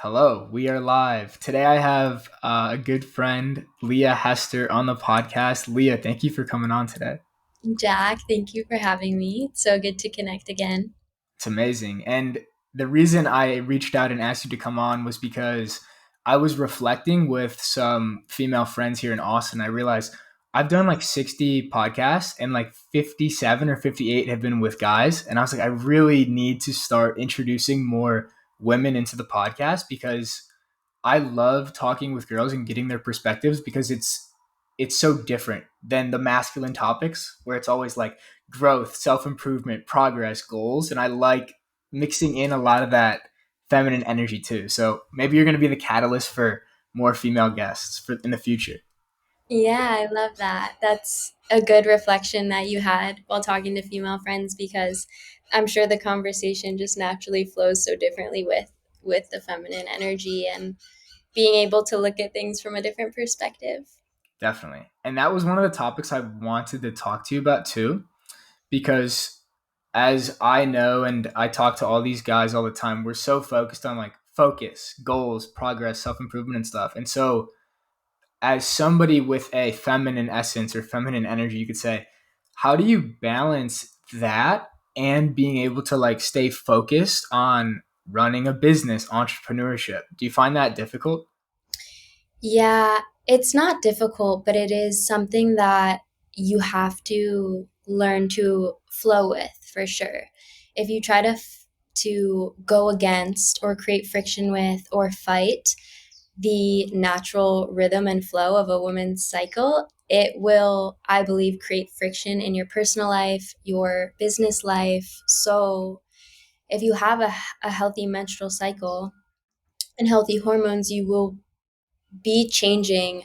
Hello, we are live. Today I have a good friend, Leah Hester, on the podcast. Leah, thank you for coming on today. Jack, thank you for having me. It's so good to connect again. It's amazing. And the reason I reached out and asked you to come on was because I was reflecting with some female friends here in Austin. I realized I've done like 60 podcasts and like 57 or 58 have been with guys. And I was like, I really need to start introducing more women into the podcast because I love talking with girls and getting their perspectives because it's so different than the masculine topics where it's always like growth, self-improvement, progress, goals, and I like mixing in a lot of that feminine energy too. So maybe you're going to be the catalyst for more female guests for in the future. Yeah, I love that. That's a good reflection that you had while talking to female friends because I'm sure the conversation just naturally flows so differently with the feminine energy and being able to look at things from a different perspective. Definitely. And that was one of the topics I wanted to talk to you about too because as I know and I talk to all these guys all the time, we're so focused on like focus, goals, progress, self-improvement and stuff. And so as somebody with a feminine essence or feminine energy, you could say, how do you balance that and being able to like stay focused on running a business, entrepreneurship? Do you find that difficult? Yeah, it's not difficult, but it is something that you have to learn to flow with for sure. If you try to go against or create friction with or fight the natural rhythm and flow of a woman's cycle, it will, I believe, create friction in your personal life, your business life. So, if you have a healthy menstrual cycle and healthy hormones, you will be changing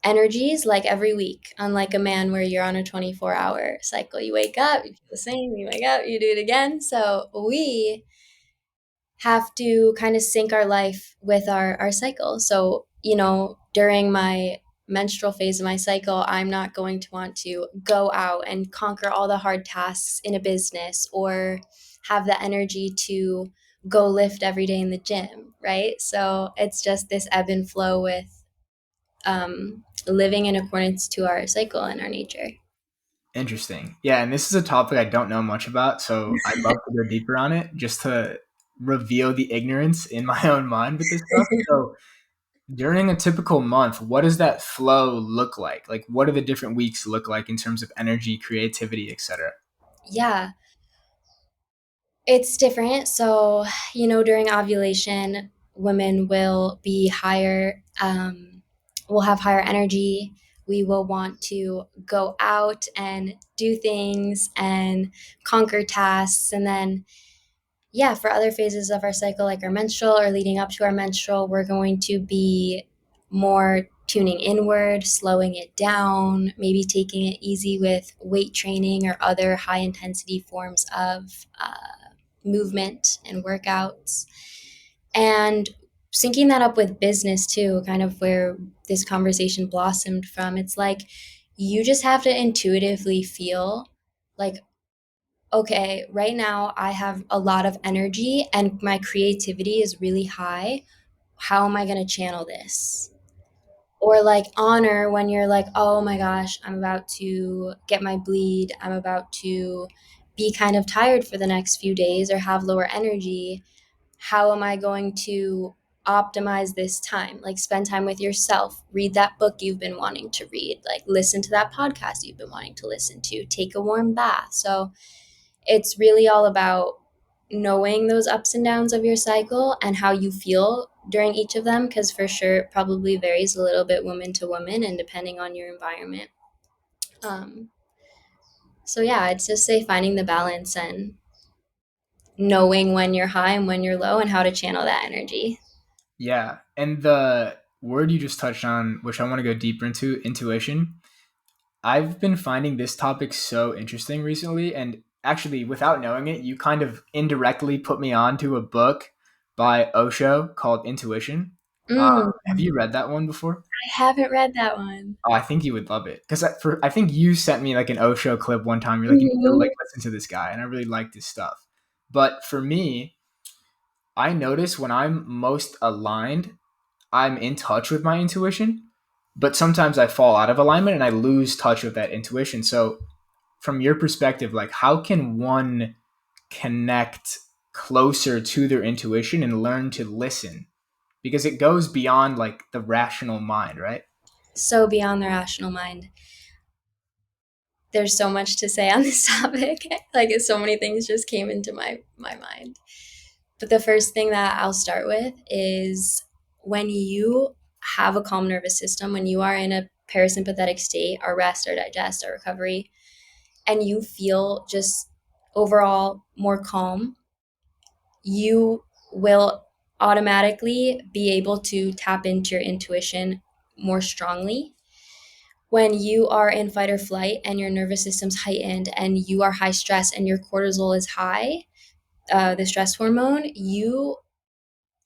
energies like every week, unlike a man where you're on a 24-hour cycle. You wake up, you do the same, you wake up, you do it again. So we have to kind of sync our life with our cycle. So, during my menstrual phase of my cycle, I'm not going to want to go out and conquer all the hard tasks in a business or have the energy to go lift every day in the gym, right? So it's just this ebb and flow with living in accordance to our cycle and our nature. Interesting. Yeah, and this is a topic I don't know much about, so I'd love to go deeper on it just to reveal the ignorance in my own mind with this stuff. So, during a typical month, what does that flow look like? Like, what do the different weeks look like in terms of energy, creativity, etc.? Yeah, it's different. So, during ovulation, women will be higher, will have higher energy. We will want to go out and do things and conquer tasks. And then, yeah, for other phases of our cycle, like our menstrual or leading up to our menstrual, we're going to be more tuning inward, slowing it down, maybe taking it easy with weight training or other high intensity forms of movement and workouts. And syncing that up with business too, kind of where this conversation blossomed from. It's like you just have to intuitively feel like, okay, right now I have a lot of energy and my creativity is really high. How am I going to channel this? Or like honor when you're like, oh my gosh, I'm about to get my bleed. I'm about to be kind of tired for the next few days or have lower energy. How am I going to optimize this time? Like spend time with yourself, read that book you've been wanting to read, like listen to that podcast you've been wanting to listen to, take a warm bath. So it's really all about knowing those ups and downs of your cycle and how you feel during each of them, because for sure it probably varies a little bit woman to woman and depending on your environment. um, so yeah, I'd just say finding the balance and knowing when you're high and when you're low and how to channel that energy. Yeah. And the word you just touched on, which I want to go deeper into, intuition. I've been finding this topic so interesting recently. And actually, without knowing it, you kind of indirectly put me on to a book by Osho called Intuition. Have I you read that one before? haven't read that one. Oh, I think you would love it because I think you sent me like an Osho clip one time. You're like, you need to like Mhm. listen to this guy, and I really liked his stuff. But for me, I notice when I'm most aligned, I'm in touch with my intuition, but sometimes I fall out of alignment and I lose touch with that intuition. So, from your perspective, like how can one connect closer to their intuition and learn to listen? Because it goes beyond like the rational mind, right? So beyond the rational mind. There's so much to say on this topic. Like so many things just came into my mind. But the first thing that I'll start with is when you have a calm nervous system, when you are in a parasympathetic state, or rest, or digest, or recovery, and you feel just overall more calm, you will automatically be able to tap into your intuition more strongly. When you are in fight or flight and your nervous system's heightened and you are high stress and your cortisol is high, the stress hormone, you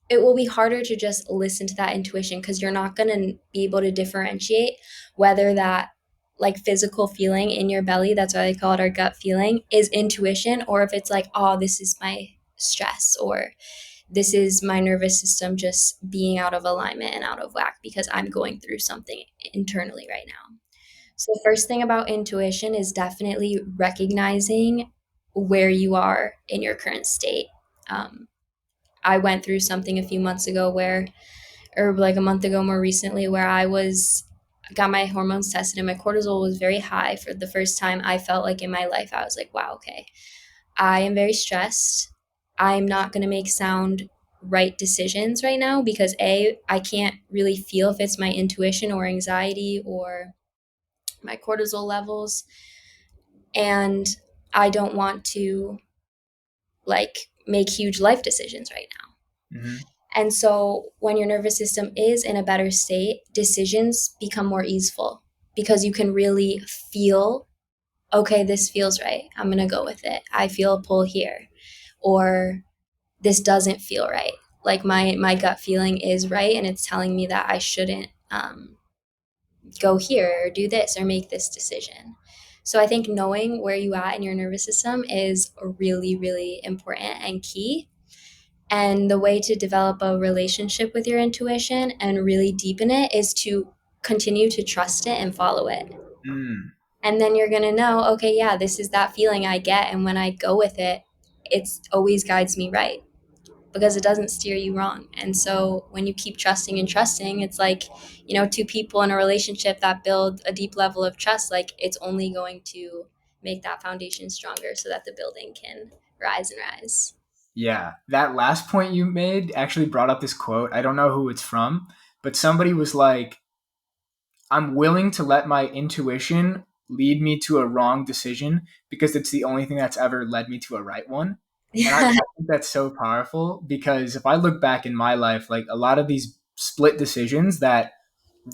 it will be harder to just listen to that intuition because you're not going to be able to differentiate whether that like physical feeling in your belly, that's why they call it our gut feeling, is intuition, or if it's like, oh, this is my stress, or this is my nervous system just being out of alignment and out of whack because I'm going through something internally right now. So the first thing about intuition is definitely recognizing where you are in your current state. um, I went through something a few months ago where, or like a month ago more recently, where got my hormones tested and my cortisol was very high for the first time I felt like in my life. I was like, wow, okay, I am very stressed. I'm not going to make sound right decisions right now because I can't really feel if it's my intuition or anxiety or my cortisol levels. And I don't want to like make huge life decisions right now. Mm-hmm. And so when your nervous system is in a better state, decisions become more easeful because you can really feel, okay, this feels right. I'm going to go with it. I feel a pull here. Or this doesn't feel right. Like my gut feeling is right and it's telling me that I shouldn't go here or do this or make this decision. So I think knowing where you at in your nervous system is really, really important and key. And the way to develop a relationship with your intuition and really deepen it is to continue to trust it and follow it. Mm. And then you're going to know, okay, yeah, this is that feeling I get. And when I go with it, it's always guides me right because it doesn't steer you wrong. And so when you keep trusting and trusting, it's like, two people in a relationship that build a deep level of trust, like it's only going to make that foundation stronger so that the building can rise and rise. Yeah, that last point you made actually brought up this quote. I don't know who it's from, but somebody was like, I'm willing to let my intuition lead me to a wrong decision because it's the only thing that's ever led me to a right one. And I think that's so powerful because if I look back in my life, like a lot of these split decisions that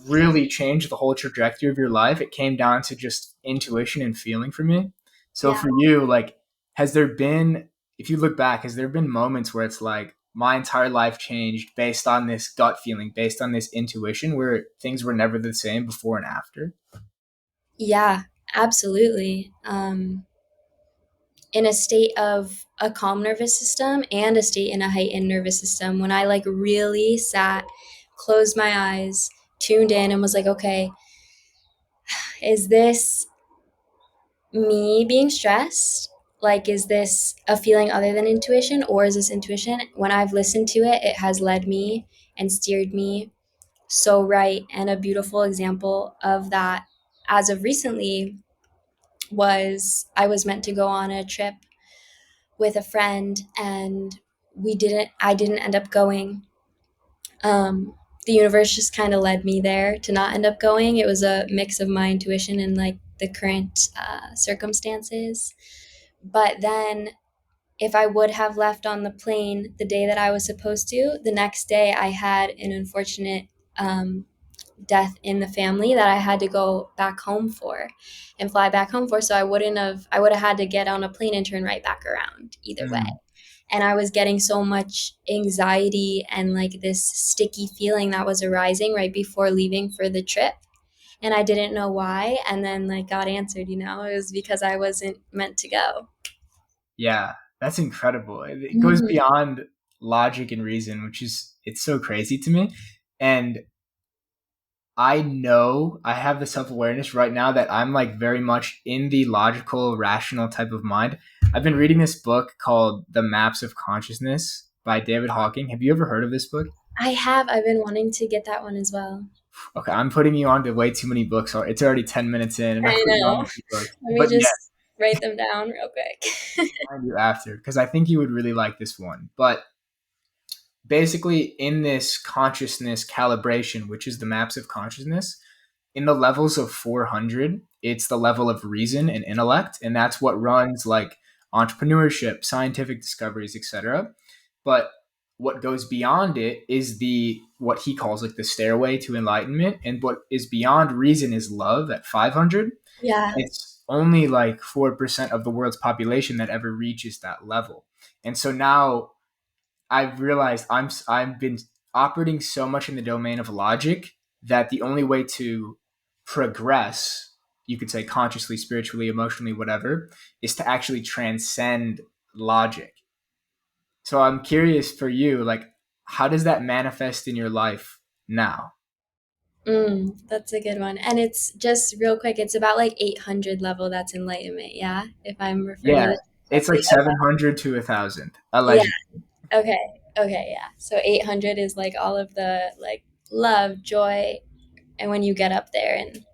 really changed the whole trajectory of your life, it came down to just intuition and feeling for me. So Yeah. for you, like, has there been, if you look back, has there been moments where it's like my entire life changed based on this gut feeling, based on this intuition, where things were never the same before and after? Yeah, absolutely. In a state of a calm nervous system and a state in a heightened nervous system, when I like really sat, closed my eyes, tuned in, and was like, okay, is this me being stressed? Like, is this a feeling other than intuition, or is this intuition? When I've listened to it, it has led me and steered me so right. And a beautiful example of that as of recently was I was meant to go on a trip with a friend and I didn't end up going. The universe just kind of led me there to not end up going. It was a mix of my intuition and like the current circumstances. But then if I would have left on the plane the day that I was supposed to, the next day I had an unfortunate death in the family that I had to go back home for and fly back home for. So I would have had to get on a plane and turn right back around either way. Mm, And I was getting so much anxiety and like this sticky feeling that was arising right before leaving for the trip. And I didn't know why. And then like God answered, it was because I wasn't meant to go. yeah, that's incredible. It goes Mhm. beyond logic and reason, which is it's so crazy to me. And I know I have the self awareness right now that I'm like very much in the logical, rational type of mind. I've been reading this book called The Maps of Consciousness by David Hawking. Have you ever heard of this book? I have. I've been wanting to get that one as well. Okay, I'm putting you on to way too many books. It's already 10 minutes in, and I I put you on know. to two books. Let me But yeah, just write them down real quick. I'll find you after because I think you would really like this one. But basically, in this consciousness calibration, which is the maps of consciousness, in the levels of 400, it's the level of reason and intellect, and that's what runs like entrepreneurship, scientific discoveries, etc. But what goes beyond it is the what he calls like the stairway to enlightenment, and what is beyond reason is love at 500. Yeah. It's only like 4% of the world's population that ever reaches that level. And so now I've realized I've been operating so much in the domain of logic that the only way to progress, you could say consciously, spiritually, emotionally, whatever, is to actually transcend logic. So I'm curious for you, like, how does that manifest in your life now? That's a good one. And it's just real quick, it's about like 800 level that's enlightenment. Yeah. If I'm referring to Yeah, this it's like correctly. 700 to 1,000, Okay. allegedly. Yeah. Okay. Okay. Yeah. So 800 is like all of the like love, joy. And when you get up there, and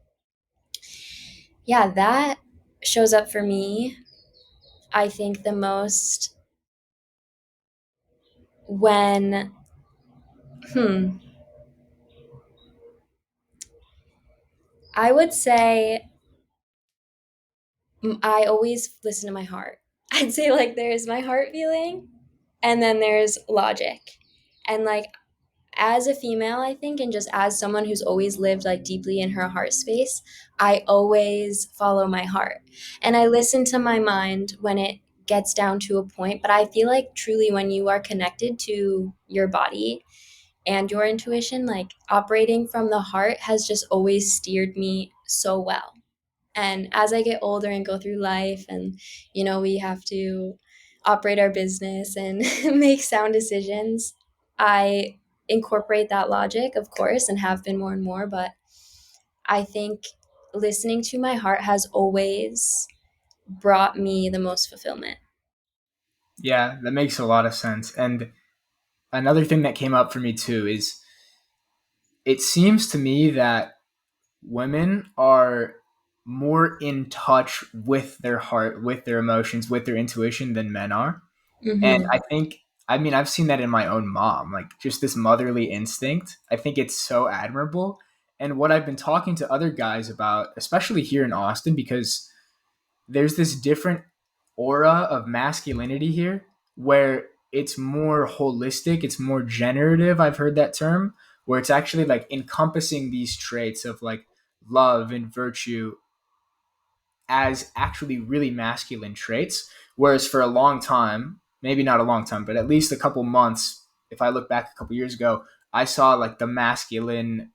yeah, that shows up for me, I think the most when, hmm, I would say I always listen to my heart. I'd say like there's my heart feeling and then there's logic. And like as a female, I think, and just as someone who's always lived like deeply in her heart space, I always follow my heart. And I listen to my mind when it gets down to a point, but I feel like truly when you are connected to your body and your intuition, like operating from the heart has just always steered me so well. And as I get older and go through life, and, we have to operate our business and make sound decisions, I incorporate that logic, of course, and have been more and more. But I think listening to my heart has always brought me the most fulfillment. Yeah, that makes a lot of sense. And another thing that came up for me too is it seems to me that women are more in touch with their heart, with their emotions, with their intuition than men are. And Hmm. I think, I mean, I've seen that in my own mom, like just this motherly instinct. I think it's so admirable. And what I've been talking to other guys about, especially here in Austin, because there's this different aura of masculinity here where it's more holistic, it's more generative. I've heard that term, where it's actually like encompassing these traits of like love and virtue as actually really masculine traits. Whereas for a long time, maybe not a long time, but at least a couple months, if I look back a couple years ago, I saw like the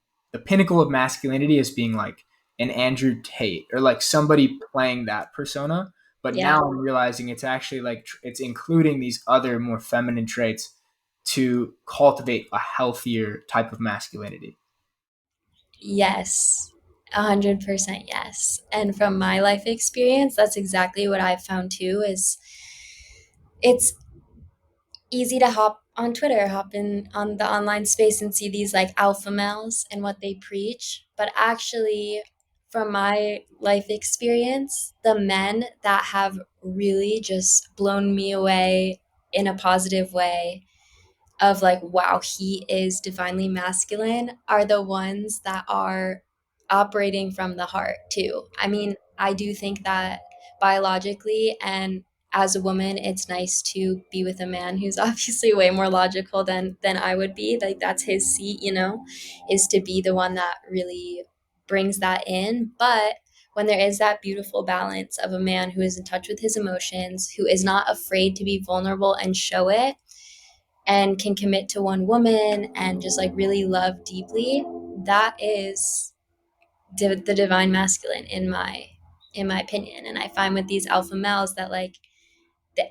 pinnacle of masculinity as being like an Andrew Tate or like somebody playing that persona. But Yeah. now I'm realizing it's actually like it's including these other more feminine traits to cultivate a healthier type of masculinity. Yes. 100% yes. And from my life experience, that's exactly what I've found too is it's easy to hop on Twitter, hop in on the online space and see these like alpha males and what they preach. But actually, from my life experience, the men that have really just blown me away in a positive way of like, wow, he is divinely masculine are the ones that are operating from the heart too. I mean, I do think that biologically and as a woman, it's nice to be with a man who's obviously way more logical than I would be. Like that's his seat, is to be the one that really brings that in. But when there is that beautiful balance of a man who is in touch with his emotions, who is not afraid to be vulnerable and show it, and can commit to one woman and just like really love deeply, that is the divine masculine in my opinion. And I find with these alpha males that like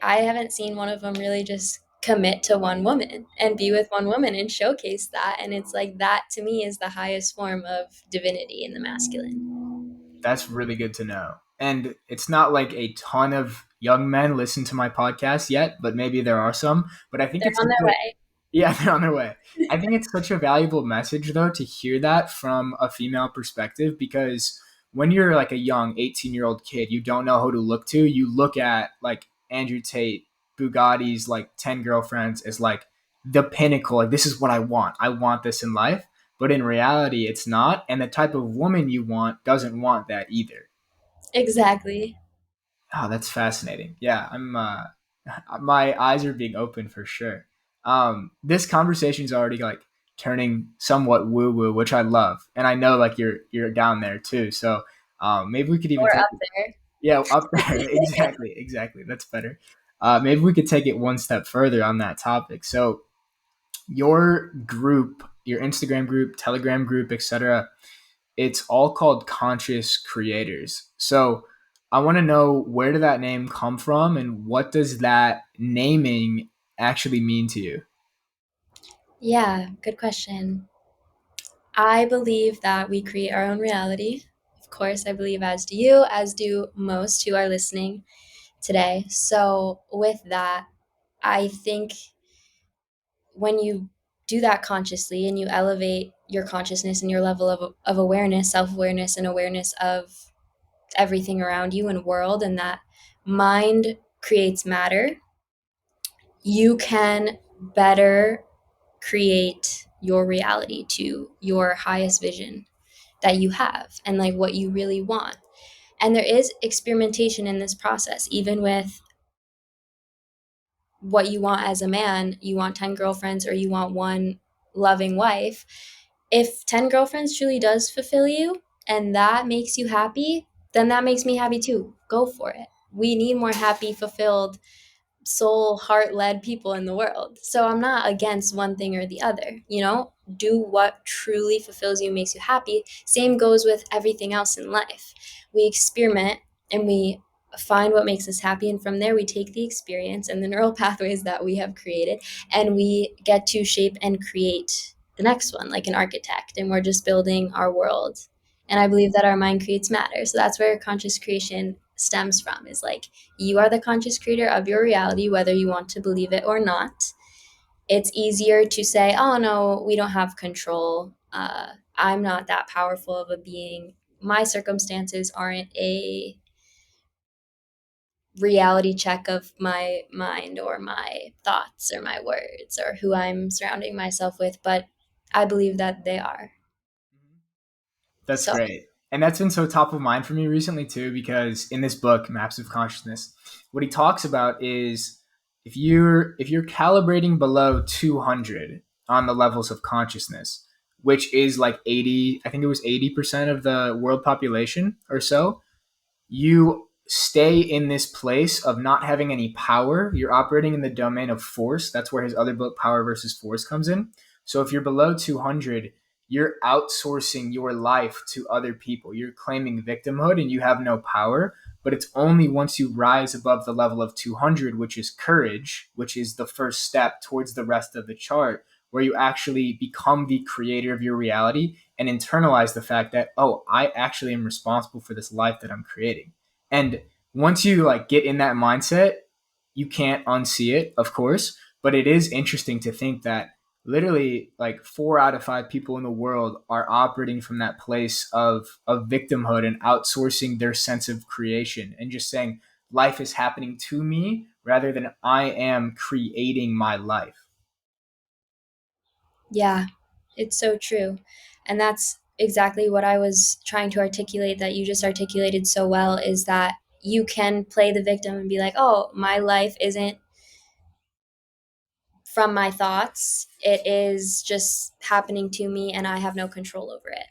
I haven't seen one of them really just commit to one woman and be with one woman and showcase that. And it's like that to me is the highest form of divinity in the masculine. That's really good to know. And it's not like a ton of young men listen to my podcast yet, but maybe there are some. But I think They're it's on their way. yeah, they're on their way. I think it's such a valuable message though to hear that from a female perspective, because when you're like a young 18-year-old kid, you don't know who to look to. You look at like Andrew Tate, Bugatti's like 10 girlfriends as like the pinnacle. Like this is what I want. I want this in life. But in reality, it's not. And the type of woman you want doesn't want that either. Exactly. Oh, that's fascinating. Yeah, I'm my eyes are being open for sure. This conversation's already like turning somewhat woo woo, which I love, and I know like you're down there too. So maybe we could even Or take up it, there. yeah, up there. Exactly. That's better. Maybe we could take it one step further on that topic. So your group, your Instagram group, Telegram group, etc. It's all called conscious creators. So I want to know, where did that name come from and what does that naming actually mean to you? Yeah, good question. I believe that we create our own reality. Of course, I believe as do you, as do most who are listening today. So, with that, I think when you do that consciously and you elevate your consciousness and your level of awareness, self awareness, and awareness of everything around you and world, and that mind creates matter, you can better create your reality to your highest vision that you have and like what you really want. And there is experimentation in this process, even with what you want as a man. You want 10 girlfriends or you want one loving wife. If 10 girlfriends truly does fulfill you and that makes you happy, then that makes me happy too. Go for it. We need more happy, fulfilled, soul, heart led people in the world. So I'm not against one thing or the other. Do what truly fulfills you, makes you happy. Same goes with everything else in life. We experiment and we find what makes us happy. And from there, we take the experience and the neural pathways that we have created and we get to shape and create the next one like an architect. And we're just building our world. And I believe that our mind creates matter. So that's where conscious creation stems from, is like you are the conscious creator of your reality, whether you want to believe it or not. It's easier to say, oh, no, we don't have control. I'm not that powerful of a being. My circumstances aren't a reality check of my mind or my thoughts or my words or who I'm surrounding myself with, but I believe that they are. That's So, great. And that's been so top of mind for me recently too, because in this book, Maps of Consciousness, what he talks about is if you're calibrating below 200 on the levels of consciousness, which is like 80, I think it was 80% of the world population or so, you stay in this place of not having any power. You're operating in the domain of force. That's where his other book, Power versus Force, comes in. So if you're below 200, you're outsourcing your life to other people. You're claiming victimhood and you have no power. But it's only once you rise above the level of 200, which is courage, which is the first step towards the rest of the chart, where you actually become the creator of your reality and internalize the fact that, oh, I actually am responsible for this life that I'm creating. And once you like get in that mindset, you can't unsee it, of course, but it is interesting to think that literally like 4 out of 5 people in the world are operating from that place of victimhood and outsourcing their sense of creation and just saying life is happening to me rather than I am creating my life. yeah, it's so true. And that's exactly what I was trying to articulate that you just articulated so well, is that you can play the victim and be like, oh, my life isn't from my thoughts. It is just happening to me and I have no control over it.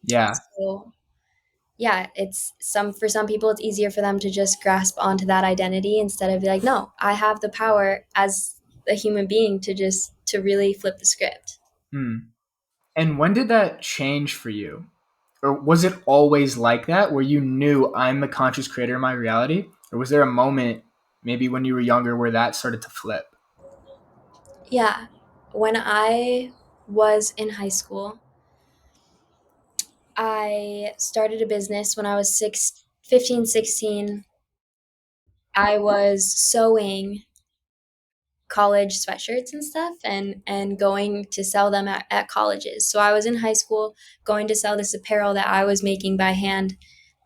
Yeah. So, yeah, it's some for some people it's easier for them to just grasp onto that identity instead of be like, no, I have the power as a human being to really flip the script. Hmm. And when did that change for you? Or was it always like that where you knew I'm the conscious creator of my reality? Or was there a moment maybe when you were younger where that started to flip? Yeah. When I was in high school, I started a business when I was 15, 16. I was sewing college sweatshirts and stuff and going to sell them at colleges. So I was in high school going to sell this apparel that I was making by hand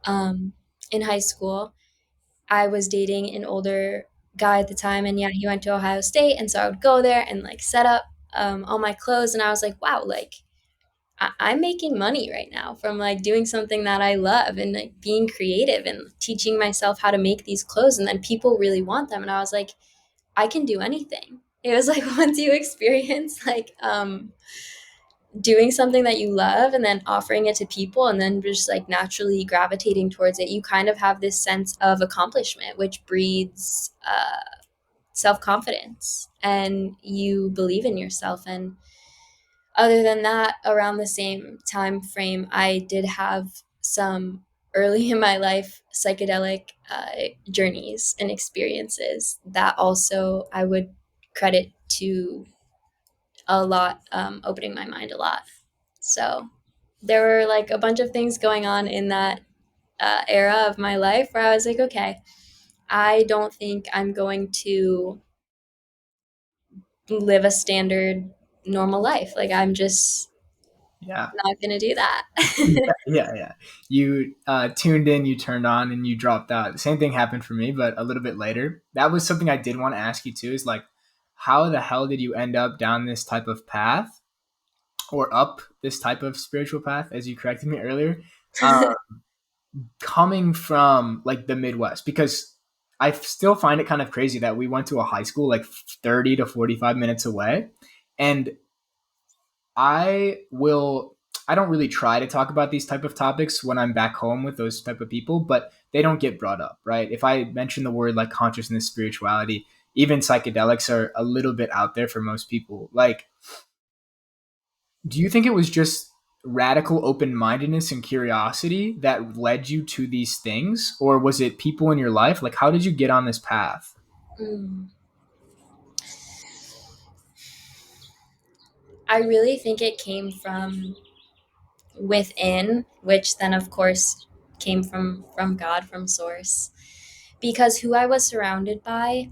in high school. I was dating an older guy at the time, and yeah, he went to Ohio State, and so I would go there and like set up all my clothes, and I was like, wow, like I'm making money right now from like doing something that I love and like being creative and teaching myself how to make these clothes, and then people really want them, and I was like, I can do anything. It was like once you experience like doing something that you love and then offering it to people and then just like naturally gravitating towards it, you kind of have this sense of accomplishment, which breeds self confidence and you believe in yourself. And other than that, around the same time frame, I did have some early in my life psychedelic journeys and experiences that also I would credit to a lot, opening my mind a lot. So there were like a bunch of things going on in that era of my life where I was like, okay, I don't think I'm going to live a standard normal life. Like I'm just Yeah. not going to do that. Yeah, yeah. You tuned in, you turned on, and you dropped out. The same thing happened for me, but a little bit later. That was something I did want to ask you too. Is like, how the hell did you end up down this type of path, or up this type of spiritual path, as you corrected me earlier, coming from like the Midwest? Because I still find it kind of crazy that we went to a high school like 30 to 45 minutes away, and I will I don't really try to talk about these type of topics when I'm back home with those type of people, but they don't get brought up, right? If I mention the word like consciousness, spirituality, even psychedelics are a little bit out there for most people. Like, do you think it was just radical open-mindedness and curiosity that led you to these things, or was it people in your life? Like, how did you get on this path? Mm. I really think it came from within, which then of course came from God, from source. Because who I was surrounded by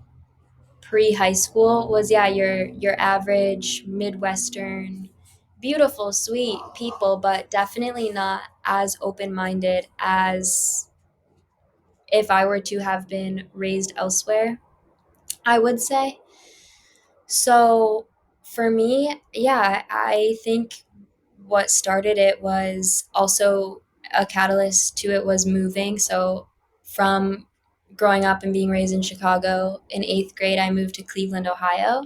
pre high school was, yeah, your average Midwestern, beautiful, sweet people, but definitely not as open minded as if I were to have been raised elsewhere, I would say. So for me, yeah, I think what started it was also a catalyst to it was moving. So from growing up and being raised in Chicago, in eighth grade, I moved to Cleveland, Ohio,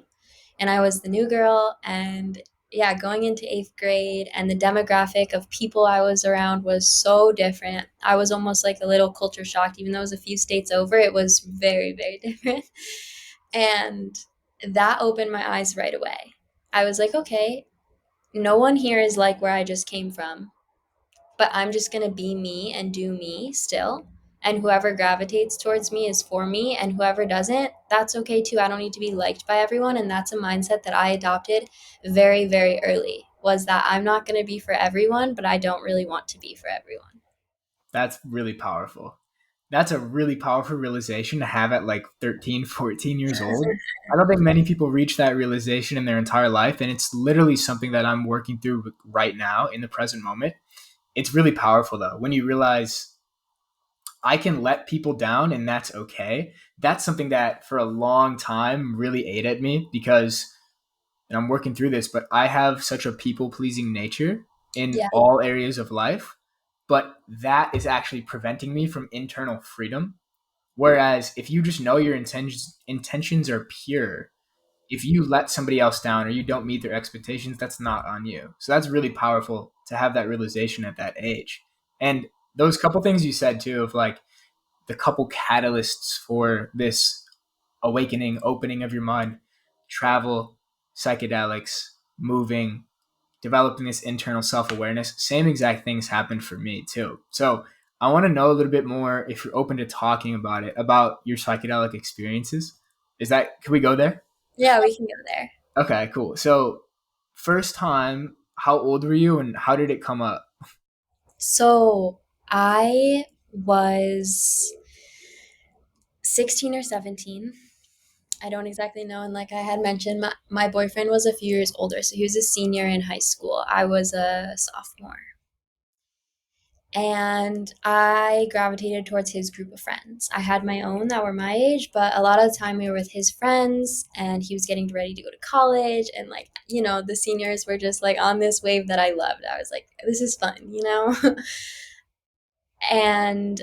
and I was the new girl. And yeah, going into eighth grade and the demographic of people I was around was so different. I was almost like a little culture shocked, even though it was a few states over, it was very, very different. And that opened my eyes right away. I was like, okay, no one here is like where I just came from, but I'm just going to be me and do me still. And whoever gravitates towards me is for me, and whoever doesn't, that's okay too. I don't need to be liked by everyone. And that's a mindset that I adopted very, very early, was that I'm not going to be for everyone, but I don't really want to be for everyone. That's really powerful. That's a really powerful realization to have at like 13, 14 years old. I don't think many people reach that realization in their entire life. And it's literally something that I'm working through right now in the present moment. It's really powerful though. When you realize I can let people down and that's okay. That's something that for a long time really ate at me because, and I'm working through this, but I have such a people pleasing nature in Yeah. all areas of life. But that is actually preventing me from internal freedom. Whereas if you just know your intentions are pure, if you let somebody else down or you don't meet their expectations, that's not on you. So that's really powerful to have that realization at that age. And those couple things you said too, of like the couple catalysts for this awakening, opening of your mind, travel, psychedelics, moving, developing this internal self awareness, same exact things happened for me too. So I want to know a little bit more, if you're open to talking about it, about your psychedelic experiences. Is that, can we go there? Yeah, we can go there. Okay, cool. So, first time, how old were you and how did it come up? So I was 16 or 17. I don't exactly know. And like I had mentioned, my boyfriend was a few years older. So he was a senior in high school. I was a sophomore. And I gravitated towards his group of friends. I had my own that were my age, but a lot of the time we were with his friends, and he was getting ready to go to college. And, like, the seniors were just like on this wave that I loved. I was like, this is fun. And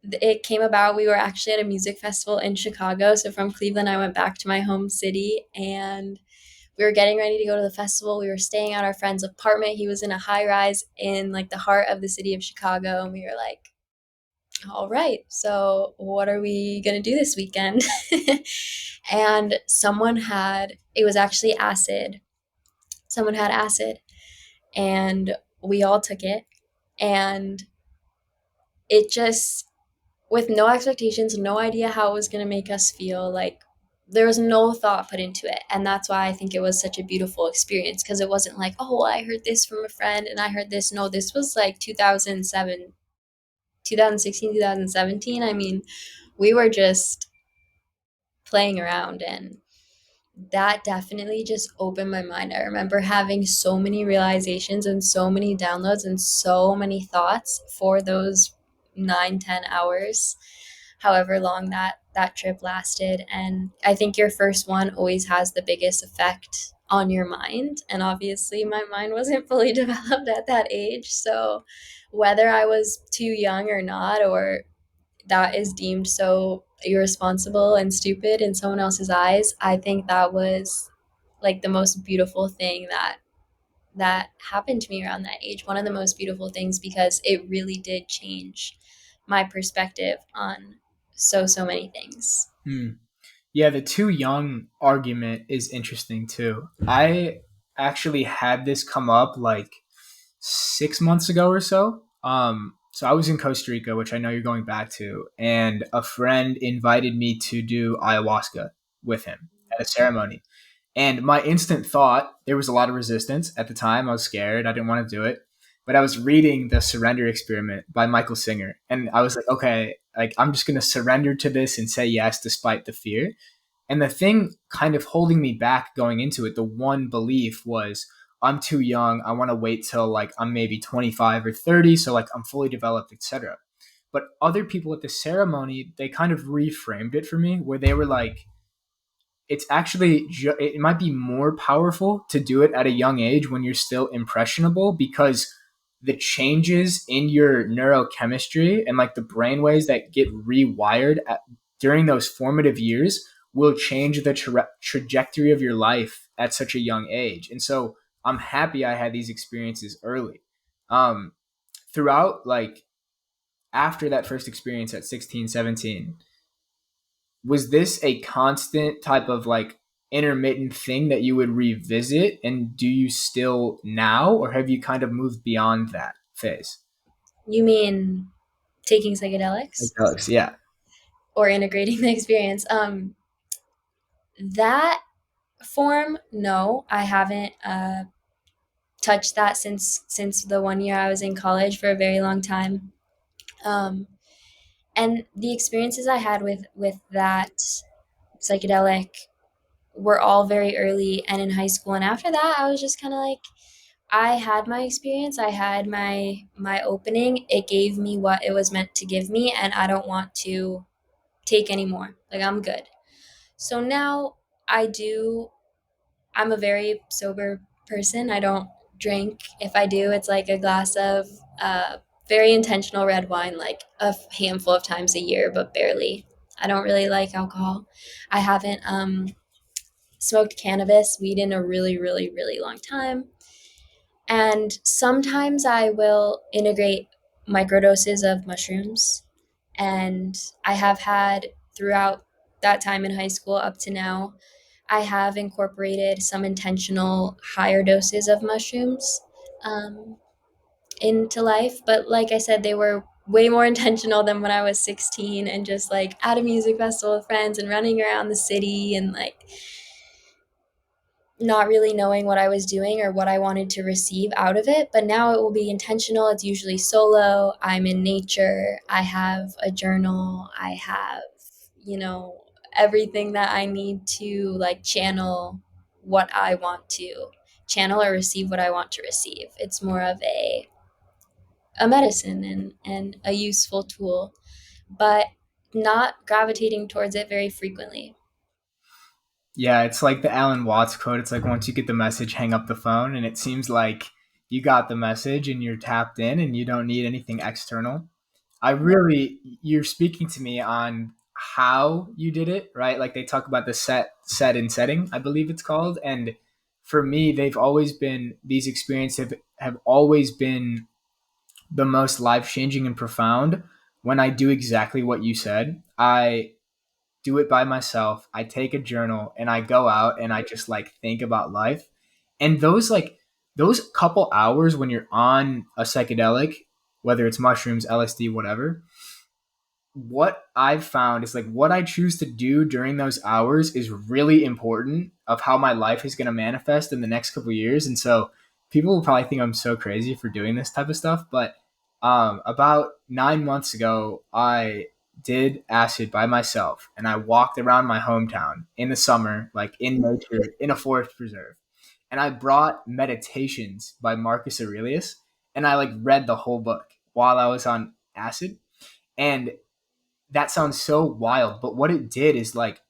it came about, we were actually at a music festival in Chicago. So from Cleveland, I went back to my home city, and we were getting ready to go to the festival. We were staying at our friend's apartment. He was in a high rise in like the heart of the city of Chicago. And we were like, all right, so what are we going to do this weekend? And it was actually acid. Someone had acid, and we all took it. And it just, with no expectations, no idea how it was going to make us feel, like there was no thought put into it. And that's why I think it was such a beautiful experience, because it wasn't like, oh, well, I heard this from a friend and I heard this. No, this was like 2007, 2016, 2017. I mean, we were just playing around, and that definitely just opened my mind. I remember having so many realizations and so many downloads and so many thoughts for those 9, 10 hours, however long that trip lasted. And I think your first one always has the biggest effect on your mind. And obviously my mind wasn't fully developed at that age. So whether I was too young or not, or that is deemed so irresponsible and stupid in someone else's eyes, I think that was like the most beautiful thing that happened to me around that age. One of the most beautiful things, because it really did change my perspective on so many things. Hmm. Yeah, the too young argument is interesting too. I actually had this come up like 6 months ago or so. So I was in Costa Rica, which I know you're going back to, and a friend invited me to do ayahuasca with him at a ceremony. And my instant thought, there was a lot of resistance at the time. I was scared. I didn't want to do it. But I was reading The Surrender Experiment by Michael Singer. And I was like, okay, like I'm just going to surrender to this and say yes despite the fear. And the thing kind of holding me back going into it, the one belief was I'm too young. I want to wait till like I'm maybe 25 or 30. So like I'm fully developed, etc. But other people at the ceremony, they kind of reframed it for me where they were like, it's actually it might be more powerful to do it at a young age when you're still impressionable, because the changes in your neurochemistry and like the brain waves that get rewired during those formative years will change the trajectory of your life at such a young age. And so I'm happy I had these experiences early. um Throughout, like, after that first experience at 16, 17, was this a constant type of like intermittent thing that you would revisit, and do you still now, or have you kind of moved beyond that phase? You mean taking psychedelics Psychedelics, yeah. or integrating the experience? That form, no, I haven't touched that since the 1 year I was in college, for a very long time. Um, and the experiences I had with that psychedelic were all very early and in high school. And after that, I was just kind of like, I had my experience, I had my opening. It gave me what it was meant to give me, and I don't want to take any more. Like, I'm good. So now I do. I'm a very sober person. I don't drink. If I do, it's like a glass of very intentional red wine, like a handful of times a year, but barely. I don't really like alcohol. I haven't smoked cannabis, weed, in a really, really, really long time. And sometimes I will integrate microdoses of mushrooms. And I have had, throughout that time in high school up to now, I have incorporated some intentional higher doses of mushrooms um, into life. But like I said, they were way more intentional than when I was 16, and just like at a music festival with friends and running around the city, and like not really knowing what I was doing or what I wanted to receive out of it. But now it will be intentional. It's usually solo. I'm in nature. I have a journal. I have, you know, everything that I need to like channel what I want to channel or receive what I want to receive. It's more of a medicine and a useful tool, but not gravitating towards it very frequently. Yeah, it's like the Alan Watts quote. It's like once you get the message, hang up the phone. And it seems like you got the message and you're tapped in and you don't need anything external. You're speaking to me on how you did it, right? Like they talk about the set and setting, I believe it's called. And for me, these experiences have always been the most life changing and profound when I do exactly what you said. I do it by myself. I take a journal and I go out and I just like think about life. And those couple hours when you're on a psychedelic, whether it's mushrooms, LSD, whatever, what I've found is like what I choose to do during those hours is really important of how my life is going to manifest in the next couple of years. And so people will probably think I'm so crazy for doing this type of stuff. But about 9 months ago, I did acid by myself and I walked around my hometown in the summer, like in nature, in a forest preserve. And I brought Meditations by Marcus Aurelius and I like read the whole book while I was on acid. And that sounds so wild, but what it did is like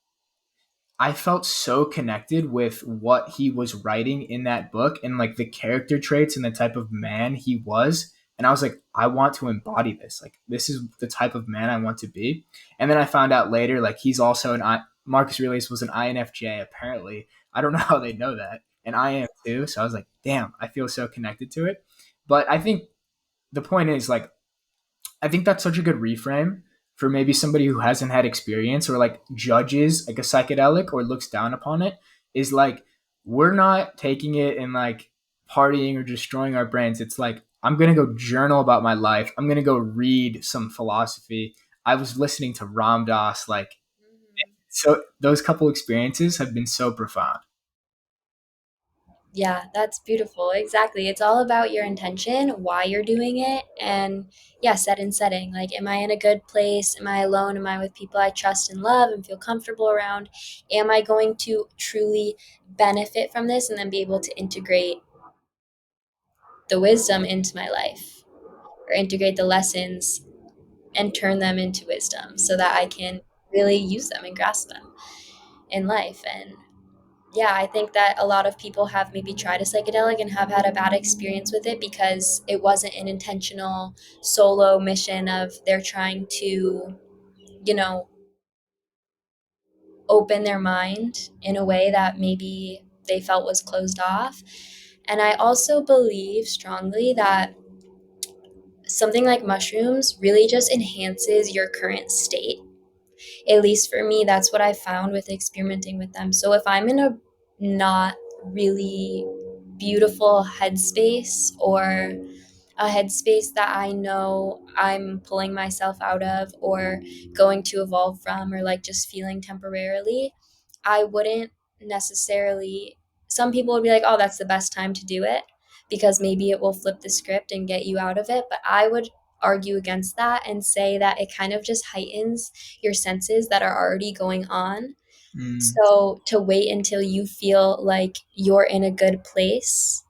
I felt so connected with what he was writing in that book and like the character traits and the type of man he was. And I was like, I want to embody this. Like, this is the type of man I want to be. And then I found out later, like, he's also Marcus Aurelius was an INFJ, apparently. I don't know how they know that. And I am too. So I was like, damn, I feel so connected to it. But I think the point is, like, I think that's such a good reframe for maybe somebody who hasn't had experience or like judges like a psychedelic or looks down upon it is like we're not taking it and like partying or destroying our brains. It's like I'm going to go journal about my life. I'm going to go read some philosophy. I was listening to Ram Dass like so those couple experiences have been so profound. Yeah, that's beautiful. Exactly. It's all about your intention, why you're doing it, and yeah, set and setting. Like, am I in a good place? Am I alone? Am I with people I trust and love and feel comfortable around? Am I going to truly benefit from this and then be able to integrate the wisdom into my life or integrate the lessons and turn them into wisdom so that I can really use them and grasp them in life? And yeah, I think that a lot of people have maybe tried a psychedelic and have had a bad experience with it because it wasn't an intentional solo mission of they're trying to, you know, open their mind in a way that maybe they felt was closed off. And I also believe strongly that something like mushrooms really just enhances your current state. At least for me, that's what I found with experimenting with them. So if I'm in a not really beautiful headspace or a headspace that I know I'm pulling myself out of or going to evolve from or like just feeling temporarily, I wouldn't necessarily. Some people would be like, oh, that's the best time to do it because maybe it will flip the script and get you out of it. But I would argue against that and say that it kind of just heightens your senses that are already going on. Mm, So to wait until you feel like you're in a good place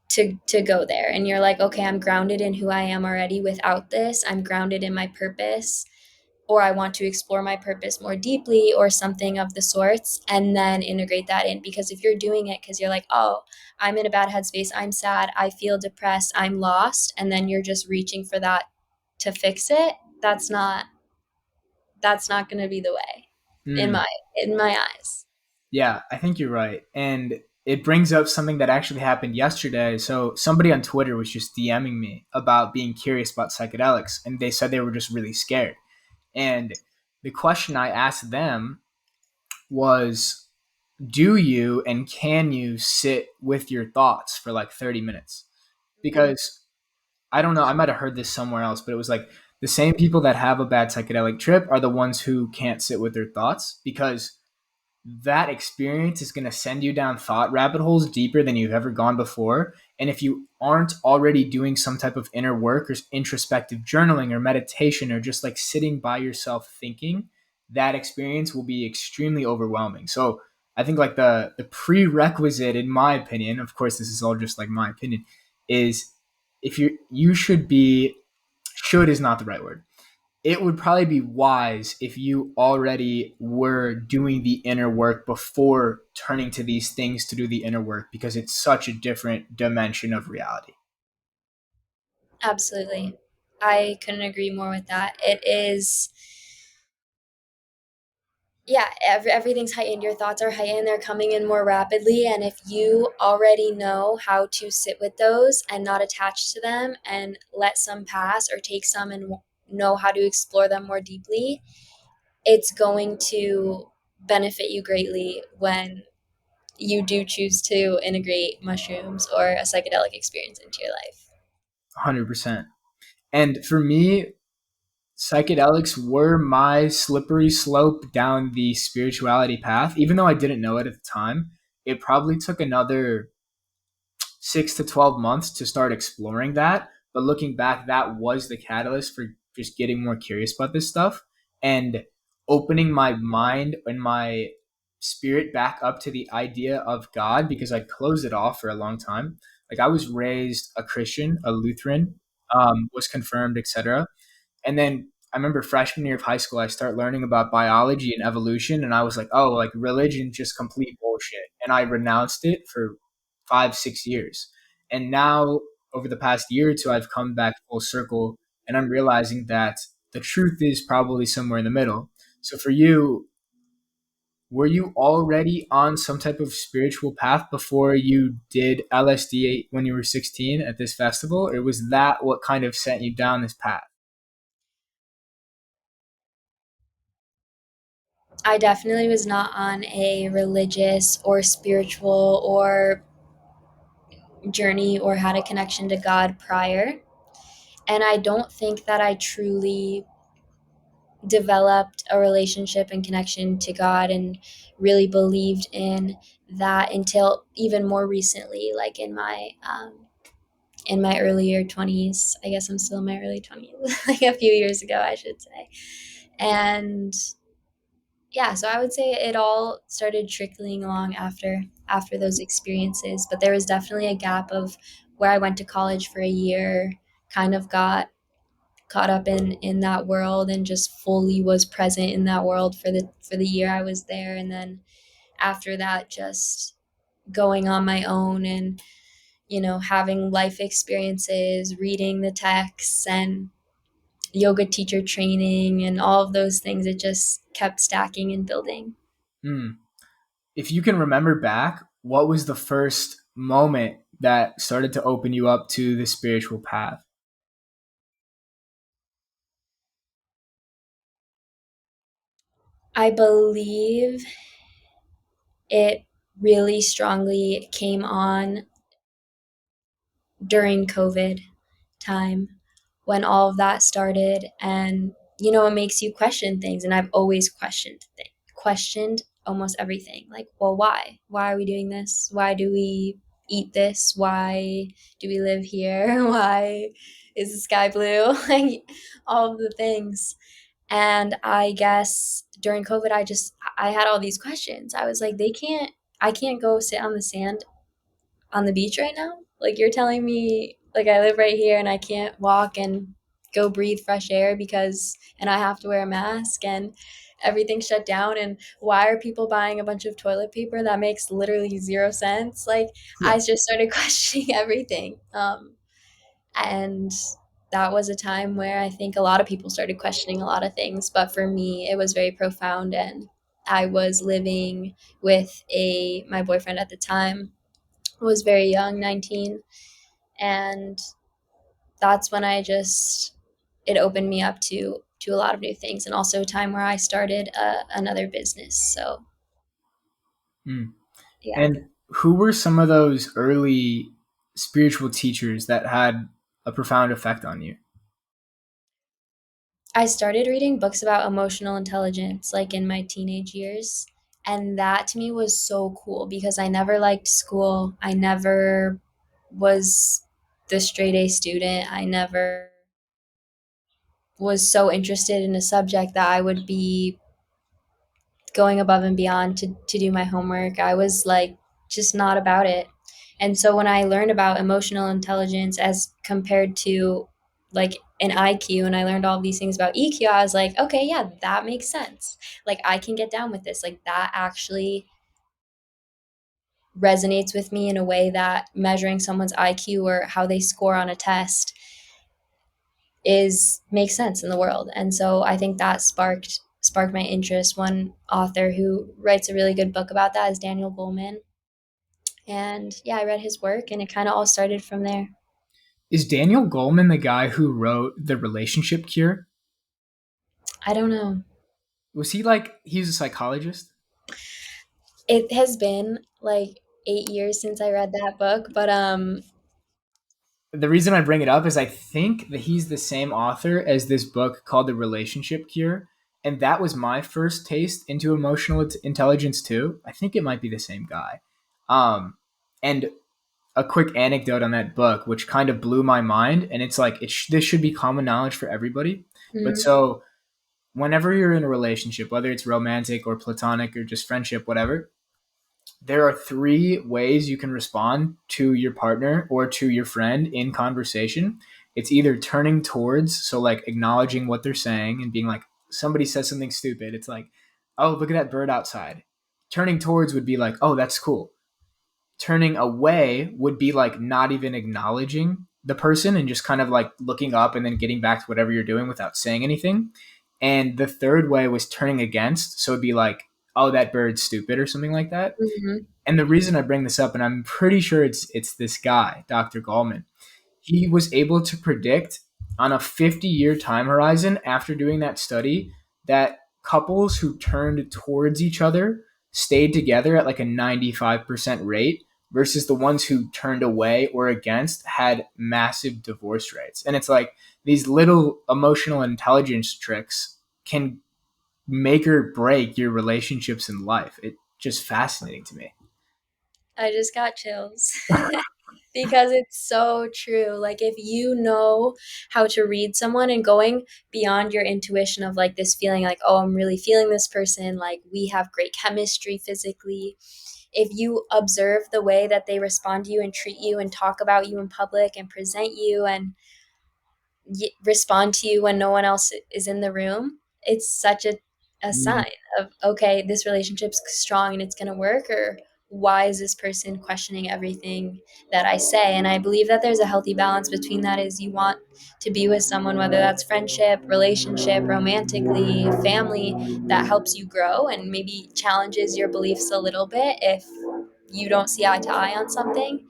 to go there and you're like, okay, I'm grounded in who I am already without this. I'm grounded in my purpose, or I want to explore my purpose more deeply or something of the sorts, and then integrate that in. Because if you're doing it because you're like, oh, I'm in a bad headspace, I'm sad, I feel depressed, I'm lost, and then you're just reaching for that to fix it, that's not going to be the way in mm. my eyes. Yeah, I think you're right. And it brings up something that actually happened yesterday. So somebody on Twitter was just DMing me about being curious about psychedelics, and they said they were just really scared. And the question I asked them was, do you and can you sit with your thoughts for like 30 minutes? Because I don't know, I might have heard this somewhere else, but it was like the same people that have a bad psychedelic trip are the ones who can't sit with their thoughts because that experience is going to send you down thought rabbit holes deeper than you've ever gone before. And if you aren't already doing some type of inner work or introspective journaling or meditation or just like sitting by yourself thinking, that experience will be extremely overwhelming. So I think like the prerequisite, in my opinion, of course, this is all just like my opinion, is if you should be, should is not the right word, it would probably be wise if you already were doing the inner work before turning to these things to do the inner work, because it's such a different dimension of reality. Absolutely. I couldn't agree more with that. It is, yeah, everything's heightened. Your thoughts are heightened. They're coming in more rapidly. And if you already know how to sit with those and not attach to them and let some pass or take some and know how to explore them more deeply, it's going to benefit you greatly when you do choose to integrate mushrooms or a psychedelic experience into your life. 100%. And for me, psychedelics were my slippery slope down the spirituality path. Even though I didn't know it at the time, it probably took another 6 to 12 months to start exploring that. But looking back, that was the catalyst for just getting more curious about this stuff and opening my mind and my spirit back up to the idea of God, because I closed it off for a long time. Like I was raised a Christian, a Lutheran, was confirmed, etc. And then I remember freshman year of high school, I start learning about biology and evolution, and I was like, oh, like religion, just complete bullshit. And I renounced it for 5, 6 years. And now, over the past year or two, I've come back full circle, and I'm realizing that the truth is probably somewhere in the middle. So for you, were you already on some type of spiritual path before you did LSD when you were 16 at this festival, or was that what kind of sent you down this path? I definitely was not on a religious or spiritual or journey or had a connection to God prior. And I don't think that I truly developed a relationship and connection to God and really believed in that until even more recently, like in my earlier 20s. I guess I'm still in my early 20s, like a few years ago, I should say. And yeah, so I would say it all started trickling along after those experiences, but there was definitely a gap of where I went to college for a year, kind of got caught up in that world and just fully was present in that world for the year I was there, and then after that just going on my own and having life experiences, reading the texts and yoga teacher training and all of those things, it just kept stacking and building. Hmm. If you can remember back, what was the first moment that started to open you up to the spiritual path? I believe it really strongly came on during COVID time when all of that started, and it makes you question things, and I've always questioned almost everything, like, well, why are we doing this? Why do we eat this? Why do we live here? Why is the sky blue? Like all of the things. And I guess during COVID, I had all these questions. I was like, I can't go sit on the sand on the beach right now. Like you're telling me, like I live right here and I can't walk and go breathe fresh air and I have to wear a mask and everything's shut down. And why are people buying a bunch of toilet paper that makes literally zero sense? Like Yeah. I just started questioning everything. And that was a time where I think a lot of people started questioning a lot of things. But for me, it was very profound. And I was living with my boyfriend at the time, was very young, 19. And that's when it opened me up to a lot of new things, and also a time where I started another business. So Hmm. yeah. And who were some of those early spiritual teachers that had a profound effect on you? I started reading books about emotional intelligence like in my teenage years, And that to me was so cool because I never liked school. I never was the straight A student. I never was so interested in a subject that I would be going above and beyond to do my homework. I was like just not about it. And so when I learned about emotional intelligence as compared to like an IQ, and I learned all these things about EQ, I was like, okay, yeah, that makes sense. Like I can get down with this. Like that actually resonates with me in a way that measuring someone's IQ or how they score on a test is makes sense in the world. And so I think that sparked my interest. One author who writes a really good book about that is Daniel Goleman. And yeah, I read his work and it kind of all started from there. Is Daniel Goleman the guy who wrote The Relationship Cure? I don't know. Was he like, he's a psychologist? It has been like 8 years since I read that book, but The reason I bring it up is I think that he's the same author as this book called The Relationship Cure. And that was my first taste into emotional intelligence too. I think it might be the same guy. And a quick anecdote on that book, which kind of blew my mind. And it's like, this should be common knowledge for everybody. But mhm, so, whenever you're in a relationship, whether it's romantic or platonic or just friendship, whatever, there are three ways you can respond to your partner or to your friend in conversation. It's either turning towards, so like acknowledging what they're saying and being like, somebody says something stupid. It's like, oh, look at that bird outside. Turning towards would be like, oh, that's cool. Turning away would be like not even acknowledging the person and just kind of like looking up and then getting back to whatever you're doing without saying anything. And the third way was turning against. So it'd be like, oh, that bird's stupid or something like that. mhm, And the reason I bring this up, and I'm pretty sure it's this guy, Dr. Gallman, he was able to predict on a 50-year time horizon after doing that study that couples who turned towards each other stayed together at like a 95% rate versus the ones who turned away or against had massive divorce rates. And it's like these little emotional intelligence tricks can make or break your relationships in life. It's just fascinating to me. I just got chills. Because it's so true. Like if you know how to read someone and going beyond your intuition of like this feeling like, oh, I'm really feeling this person, like we have great chemistry physically. If you observe the way that they respond to you and treat you and talk about you in public and present you and respond to you when no one else is in the room, it's such a Mm. sign of, okay, this relationship's strong and it's going to work, or why is this person questioning everything that I say? And I believe that there's a healthy balance between that is you want to be with someone, whether that's friendship, relationship, romantically, family, that helps you grow and maybe challenges your beliefs a little bit if you don't see eye to eye on something.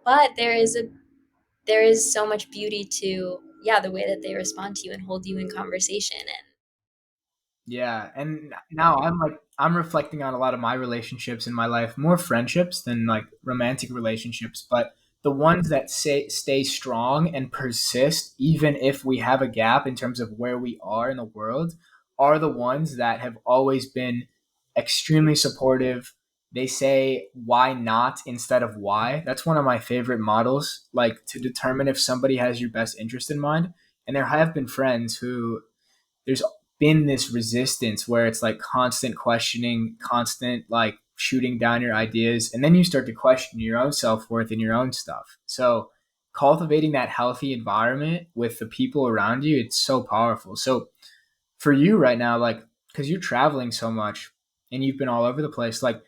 But there is so much beauty to, yeah, the way that they respond to you and hold you in conversation. And Yeah, and now I'm reflecting on a lot of my relationships in my life, more friendships than like romantic relationships, but the ones that stay strong and persist even if we have a gap in terms of where we are in the world are the ones that have always been extremely supportive. They say why not instead of why. That's one of my favorite models, like to determine if somebody has your best interest in mind. And there have been friends who there's been this resistance where it's like constant questioning, constant like shooting down your ideas, and then you start to question your own self-worth and your own stuff. So cultivating that healthy environment with the people around you, it's so powerful. So for you right now, like because you're traveling so much and you've been all over the place, like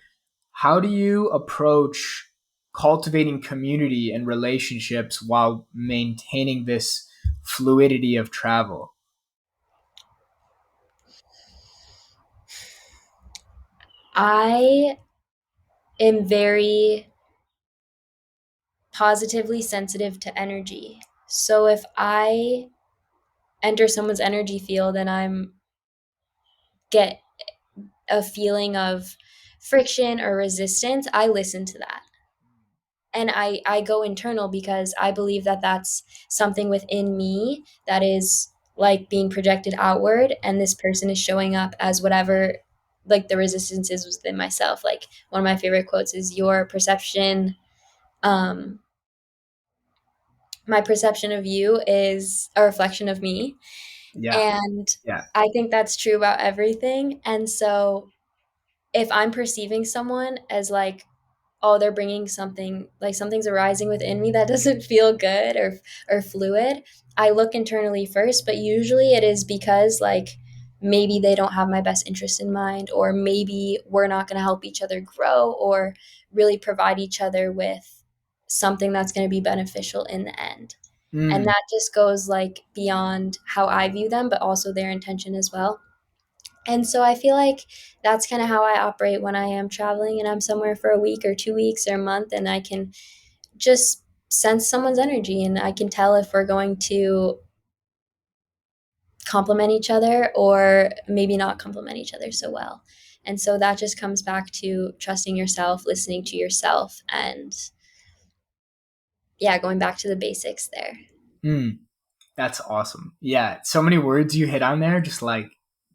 how do you approach cultivating community and relationships while maintaining this fluidity of travel? I am very positively sensitive to energy. So if I enter someone's energy field and I'm get a feeling of friction or resistance, I listen to that. And I go internal because I believe that that's something within me that is like being projected outward, and this person is showing up as whatever like the resistance is within myself. Like one of my favorite quotes is, your perception, um my perception of you is a reflection of me. Yeah. And Yeah. I think that's true about everything. And so if I'm perceiving someone as like, oh, they're bringing something, like something's arising within me that doesn't feel good or fluid, I look internally first. But usually it is because like maybe they don't have my best interest in mind, or maybe we're not going to help each other grow or really provide each other with something that's going to be beneficial in the end. And Mm, that just goes like beyond how I view them, but also their intention as well. And so I feel like that's kind of how I operate when I am traveling and I'm somewhere for a week or 2 weeks or a month, and I can just sense someone's energy and I can tell if we're going to complement each other or maybe not complement each other so well. And so that just comes back to trusting yourself, listening to yourself, and yeah, going back to the basics there. mm. That's awesome. Yeah, so many words you hit on there just like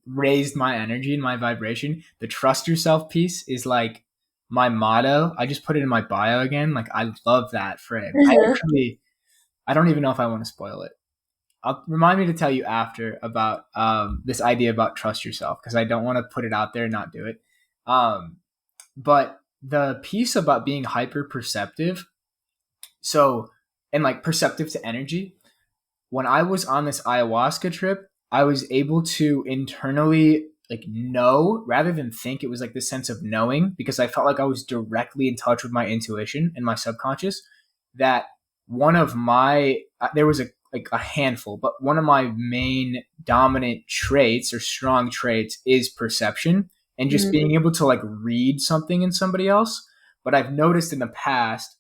raised my energy and my vibration. The trust yourself piece is like my motto. I just put it in my bio again. Like I love that frame. I don't even know if I want to spoil it. Remind me to tell you after about this idea about trust yourself, because I don't want to put it out there and not do it. Um, but the piece about being hyper perceptive, so and like perceptive to energy, when I was on this ayahuasca trip, I was able to internally like know rather than think. It was like this sense of knowing, because I felt like I was directly in touch with my intuition and my subconscious. That one of my there was a handful, but one of my main dominant traits or strong traits is perception and just Mhm. being able to like read something in somebody else. But I've noticed in the past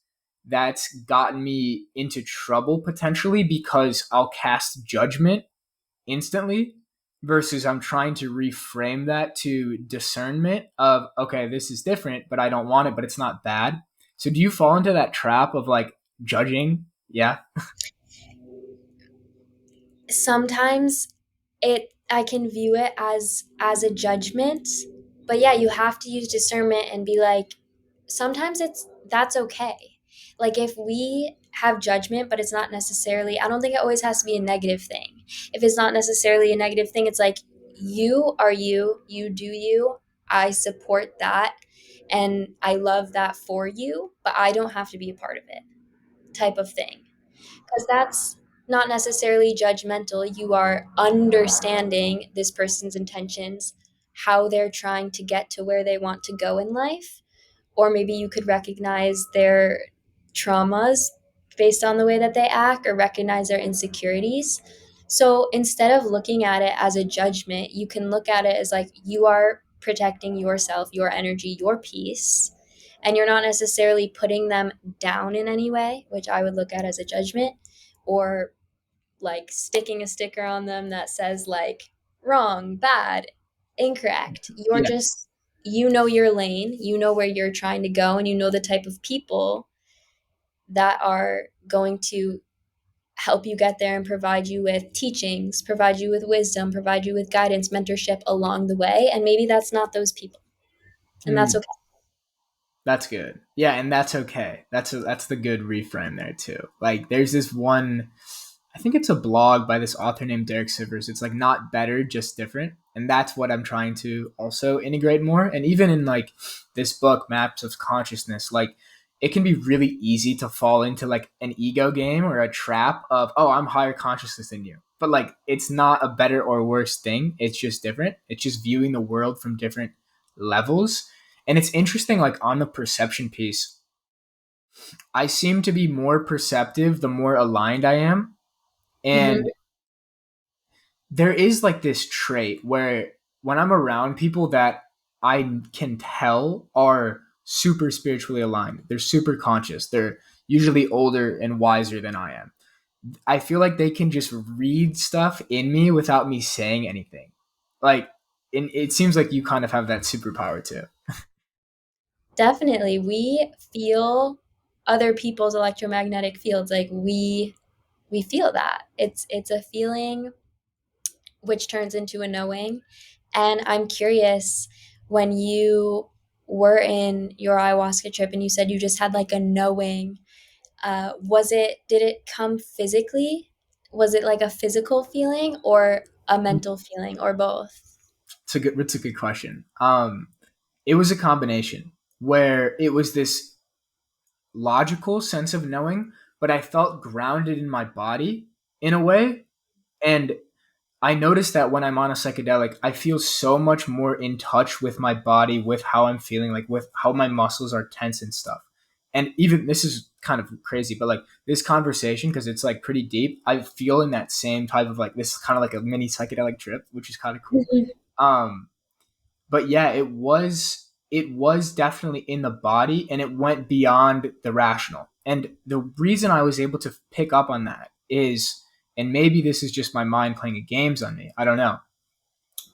that's gotten me into trouble potentially, because I'll cast judgment instantly versus I'm trying to reframe that to discernment of, okay, this is different, but I don't want it, but it's not bad. So do you fall into that trap of like judging? Yeah. Sometimes it I can view it as a judgment, but yeah, you have to use discernment and be like, sometimes that's okay. Like if we have judgment, but it's not necessarily, I don't think it always has to be a negative thing. If it's not necessarily a negative thing, it's like, you are you, you do you, I support that, and I love that for you, but I don't have to be a part of it, type of thing. Because that's not necessarily judgmental. You are understanding this person's intentions, how they're trying to get to where they want to go in life. Or maybe you could recognize their traumas based on the way that they act, or recognize their insecurities. So instead of looking at it as a judgment, you can look at it as like, you are protecting yourself, your energy, your peace, and you're not necessarily putting them down in any way, which I would look at as a judgment, or like sticking a sticker on them that says like wrong, bad, incorrect. You're Yeah. just, you know your lane, you know where you're trying to go, and you know the type of people that are going to help you get there and provide you with teachings, provide you with wisdom, provide you with guidance, mentorship along the way. And maybe that's not those people. And that's Mm. okay. That's good. Yeah, and that's okay. That's the good reframe there too. Like there's this one, I think it's a blog by this author named Derek Sivers. It's like not better, just different. And that's what I'm trying to also integrate more. And even in like this book, Maps of Consciousness, like it can be really easy to fall into like an ego game or a trap of, oh, I'm higher consciousness than you. But like it's not a better or worse thing. It's just different. It's just viewing the world from different levels. And it's interesting, like on the perception piece, I seem to be more perceptive the more aligned I am. Mm-hmm. And there is like this trait where when I'm around people that I can tell are super spiritually aligned, they're super conscious, they're usually older and wiser than I am. I feel like they can just read stuff in me without me saying anything. Like, and it seems like you kind of have that superpower too. Definitely. We feel other people's electromagnetic fields. Like we feel that. It's a feeling which turns into a knowing. And I'm curious, when you were in your ayahuasca trip and you said you just had like a knowing, did it come physically? Was it like a physical feeling or a mental feeling or both? It's a good question. It was a combination where it was this logical sense of knowing, but I felt grounded in my body in a way. And I noticed that when I'm on a psychedelic, I feel so much more in touch with my body, with how I'm feeling, like with how my muscles are tense and stuff. And even this is kind of crazy, but like this conversation, because it's like pretty deep, I feel in that same type of like this kind of like a mini psychedelic trip, which is kind of cool. Mhm. Um, but yeah, it was definitely in the body and it went beyond the rational. And the reason I was able to pick up on that is, and maybe this is just my mind playing games on me, I don't know,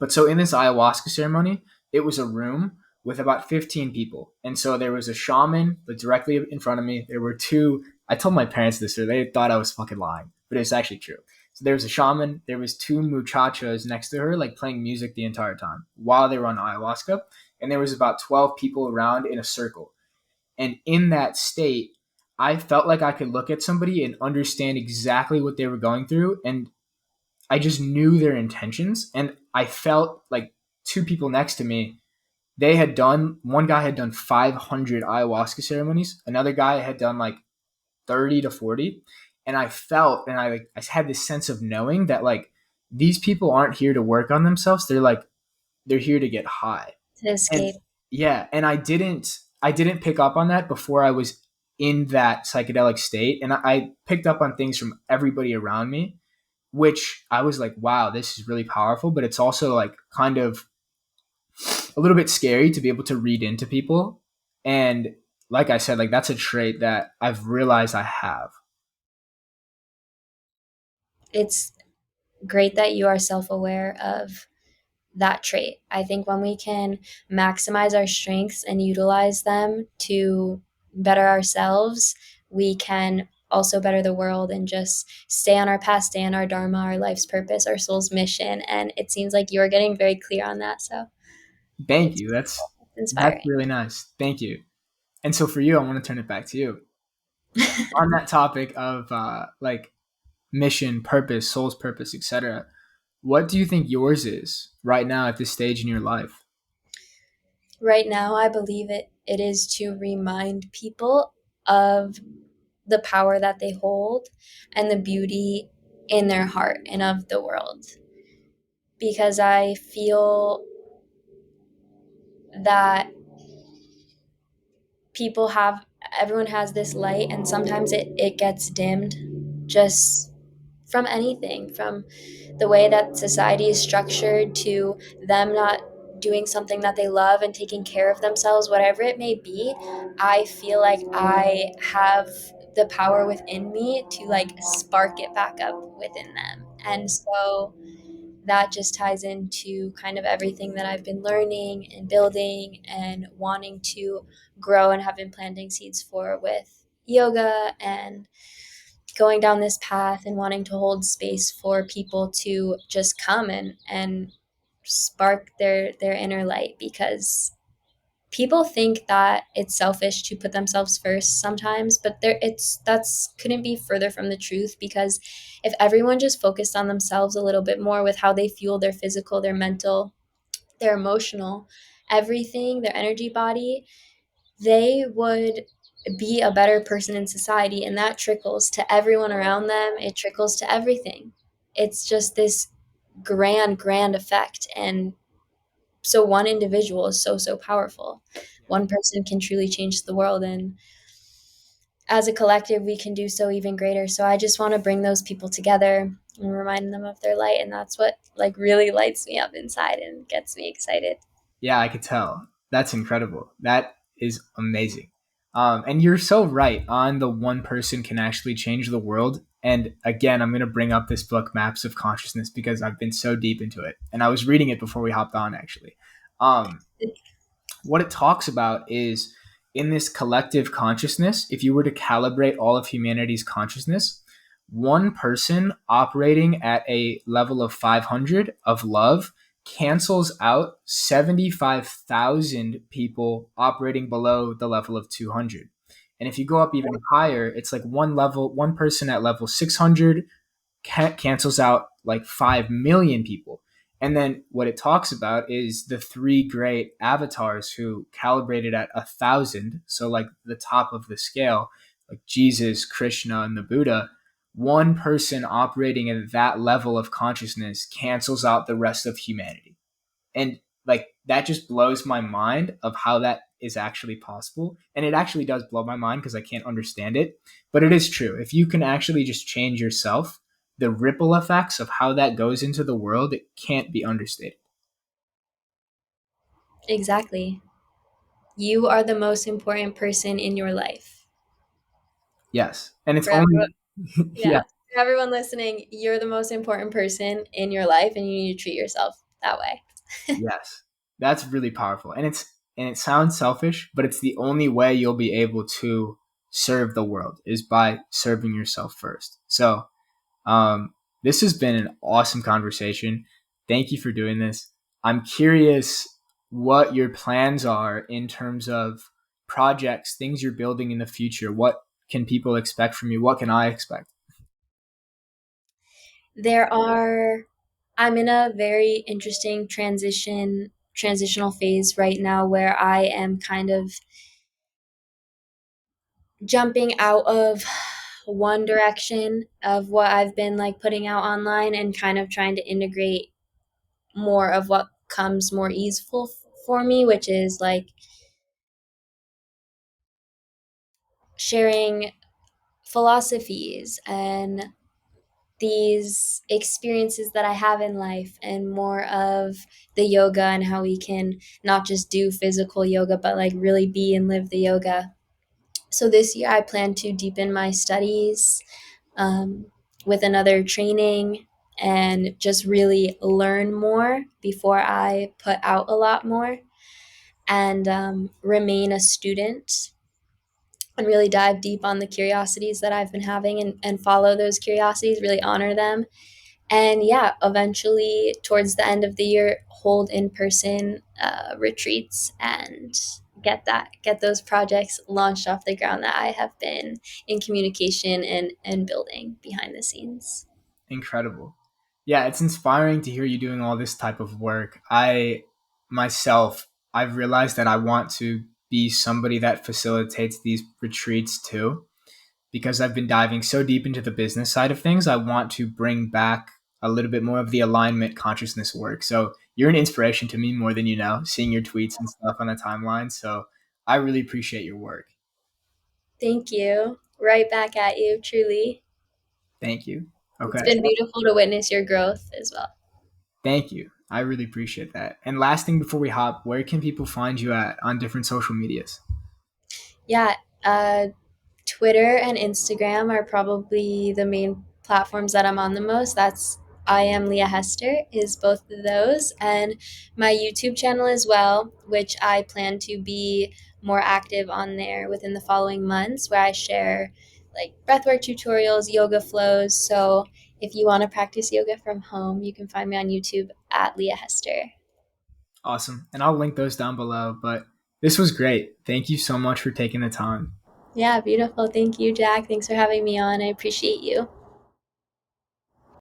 but so in this ayahuasca ceremony, it was a room with about 15 people. And so there was a shaman directly in front of me. There were two, I told my parents this, or they thought I was fucking lying, but it's actually true. So there was a shaman, there was two muchachas next to her, like playing music the entire time while they were on ayahuasca. And there was about 12 people around in a circle. And in that state, I felt like I could look at somebody and understand exactly what they were going through. And I just knew their intentions, and I felt like two people next to me. They had done one guy had done 500 ayahuasca ceremonies. Another guy had done like 30 to 40, and I felt and I had this sense of knowing that like these people aren't here to work on themselves. They're here to get high. To And escape. yeah, and I didn't pick up on that before I was in that psychedelic state, and I picked up on things from everybody around me, which I was like, wow, this is really powerful, but it's also like kind of a little bit scary to be able to read into people. And like I said, like that's a trait that I've realized I have. It's great that you are self aware of that trait. I think when we can maximize our strengths and utilize them to better ourselves, we can also better the world and just stay on our path, stay on our dharma, our life's purpose, our soul's mission. And it seems like you're getting very clear on that. So Thank it's you. beautiful. It's That's inspiring. really nice. Thank you. And so for you, I want to turn it back to you on that topic of like mission, purpose, soul's purpose, etc. What do you think yours is right now at this stage in your life? Right now, I believe it is to remind people of the power that they hold and the beauty in their heart and of the world. Because I feel that people have everyone has this light and sometimes it gets dimmed just from anything, from the way that society is structured to them not doing something that they love and taking care of themselves, whatever it may be. I feel like I have the power within me to like spark it back up within them. And so that just ties into kind of everything that I've been learning and building and wanting to grow and have been planting seeds for with yoga and going down this path and wanting to hold space for people to just come and spark their inner light, because people think that it's selfish to put themselves first sometimes, but there it's that's couldn't be further from the truth, because if everyone just focused on themselves a little bit more with how they fuel their physical, their mental, their emotional, everything, their energy body, they would be a better person in society, and that trickles to everyone around them. It trickles to everything. It's just this grand effect. And so one individual is so powerful. One person can truly change the world, and as a collective we can do so even greater. So I just want to bring those people together and remind them of their light, and that's what like really lights me up inside and gets me excited. Yeah, I could tell. That's incredible. That is amazing. And you're so right on the one person can actually change the world. And again, I'm going to bring up this book, Maps of Consciousness, because I've been so deep into it. And I was reading it before we hopped on, actually. Um, what it talks about is in this collective consciousness, if you were to calibrate all of humanity's consciousness, one person operating at a level of 500 of love cancels out 75,000 people operating below the level of 200. And if you go up even higher, it's like one person at level 600 cancels out like 5 million people. And then what it talks about is the three great avatars who calibrated at 1,000. So, like the top of the scale, like Jesus, Krishna, and the Buddha. One person operating at that level of consciousness cancels out the rest of humanity. And like that just blows my mind of how that is actually possible. And it actually does blow my mind because I can't understand it, but it is true. If you can actually just change yourself, the ripple effects of how that goes into the world, it can't be understated. Exactly. You are the most important person in your life. Yes, and it's For everyone, only yeah. yeah. For everyone listening, you're the most important person in your life and you need to treat yourself that way. Yes, that's really powerful, and it sounds selfish, but it's the only way you'll be able to serve the world is by serving yourself first. So this has been an awesome conversation. Thank you for doing this. I'm curious what your plans are in terms of projects, things you're building in the future. What can people expect from you? What can I expect? There are I'm in a very interesting transitional phase right now where I am kind of jumping out of one direction of what I've been like putting out online and kind of trying to integrate more of what comes more easeful for me, which is like sharing philosophies and these experiences that I have in life and more of the yoga and how we can not just do physical yoga, but like really be and live the yoga. So this year I plan to deepen my studies um, with another training and just really learn more before I put out a lot more and remain a student and really dive deep on the curiosities that I've been having and follow those curiosities, really honor them. And yeah, eventually towards the end of the year, hold in person retreats and get those projects launched off the ground that I have been in communication and building behind the scenes. Incredible. Yeah, it's inspiring to hear you doing all this type of work. I myself, I've realized that I want to be somebody that facilitates these retreats too, because I've been diving so deep into the business side of things. I want to bring back a little bit more of the alignment consciousness work. So you're an inspiration to me more than you know, seeing your tweets and stuff on the timeline. So I really appreciate your work. Thank you. Right back at you, truly. Thank you. It's Okay. been beautiful to witness your growth as well. Thank you. I really appreciate that. And last thing before we hop, where can people find you at on different social medias? Yeah, uh, Twitter and Instagram are probably the main platforms that I'm on the most. That's I am Leah Hester is both of those, and my YouTube channel as well, which I plan to be more active on there within the following months, where I share like breathwork tutorials, yoga flows. So if you want to practice yoga from home, you can find me on YouTube at Leah Hester. Awesome. And I'll link those down below. But this was great. Thank you so much for taking the time. Yeah, beautiful. Thank you, Jack. Thanks for having me on. I appreciate you.